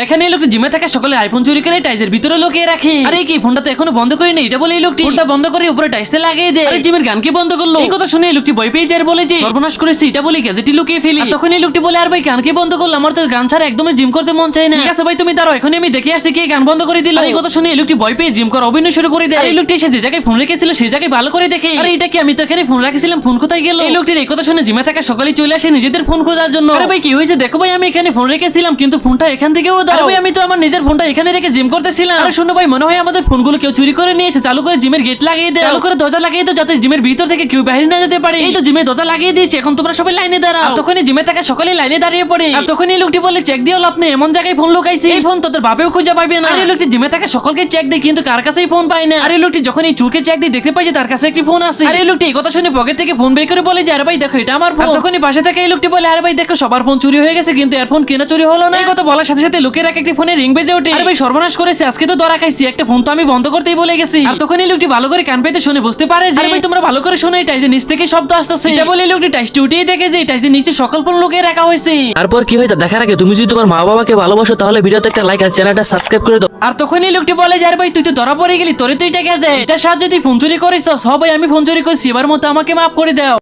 এখানে এই লোকটি জিমে থাকা সকলে আইফোন চুরি করে টাইজের ভিতরে লুকিয়ে রাখে। আরে কি ফোনটা তো এখনো বন্ধ করিনি, এটা বলে এই লোকটি ফোনটা বন্ধ করে উপরে টাইসতে লাগিয়ে দেয়। আরে জিমের গান কি বন্ধ করলো? এই কথা শুনে এই লোকটি ভয় পেয়ে যায় আর বলে যে সর্বনাশ করেছি, এটা বলে গ্যাজেটটি লুকিয়ে ফেলি। তখন এই লোকটি বলে আর ভাই গান কি বন্ধ করলো? আমার তো গান ছাড়া একদমই জিম করতে মন চায় না। ঠিক আছে ভাই তুমি দাঁড়াও, এখনই আমি দেখে আসছি কে গান বন্ধ করে দিল। এই কথা শুনে এই লোকটি ভয় পেয়ে জিম করা অভিনয় শুরু করে দেয়। এই লোকটি এসে যে জায়গায় ফোন রেখেছিল সেই জায়গায় ভালো করে দেখে, আরে এটা কি আমি তো এখানে ফোন রাখছিলাম, ফোন কোথায় গেল? এই লোকটির এই কথা শুনে জিমে থাকা সকলেই চলে আসে নিজেদের ফোন খোঁজার জন্য। আরে ভাই কি হয়েছে দেখো ভাই, আমি এখানে ফোন রেখেছিলাম কিন্তু ফোনটা এখান থেকেও দাও। ভাই আমি তো আমার নিজের ফোনটা এখানে রেখে জিম করতেছিলাম। আরে শুনো ভাই মনে হয় আমাদের ফোনগুলো কেউ চুরি করে নিয়েছে, চালু করে জিমের গেট লাগিয়ে দাও, চালু করে দরজা লাগিয়ে দাও যাতে জিমের ভিতর থেকে কেউ বাইরে না যেতে পারে। এই তো জিমের দরজা লাগিয়ে দিয়েছি, এখন তোমরা সবাই লাইনে দাঁড়াও। আর তখনই জিমে থাকা সকলেই লাইনে দাঁড়িয়ে পড়ে। আর তখনই লোকটি বলে চেক দিও আপনি এমন জায়গায় ফোন লুকাইছে, এই ফোন তোদের বাপেও খুঁজে পাবে না। আর এই লোকটি জিমে থাকা সকলকে চেক দেয় কিন্তু কার কাছেই ফোন পায় না। আর এই লোকটি যখন এই চুরকে চেক দিয়ে দেখতে পায় যে তার কাছে একটি ফোন আছে। আর এই লোকটি এই কথা শুনে পকেট থেকে ফোন বের করে বলে যে আরে ভাই দেখো এটা আমার ফোন। তখনই পাশে থেকে এই লোকটি বলে আরে ভাই দেখো সবার ফোন চুরি হয়ে গেছে কিন্তু এর ফোন কেন চুরি হলো না? এই কথা বলার সাথে সাথে লোকের একটি ফোনে রিং বেজে ওঠে। আরে ভাই সর্বনাশ করেছে, আজকে তো ধরা খাইছি, একটা ফোন তো আমি বন্ধ করতেই বলে গেছি। আর তখন এই লোকটি ভালো করে কান পেতে শুনে বুঝতে পারে যে আরে ভাই তোমরা ভালো করে শোনো, এই টাইজের নিচ থেকে শব্দ আসতেছে। এটা বলে লোকটি টাইজটি উঠিয়ে দেখে যে এই টাইজের নিচে সকল ফোন লুকিয়ে রাখা হয়েছে। তারপর কি হয় তা দেখার আগে তুমি যদি তোমার মা বাবাকে ভালোবাসো তাহলে ভিডিওতে একটা লাইক আর চ্যানেলটা সাবস্ক্রাইব করে দাও। আর তখন এই লোকটি বলে যে আরে ভাই তুই তো ধরা পড়ে গেলি, তোরে তো এটা গেছে, এটা সাহায্যে তুই ফোন চুরি করেছিস। সবাই আমি ফোন চুরি করছি, এবার মতো আমাকে মাফ করে দাও।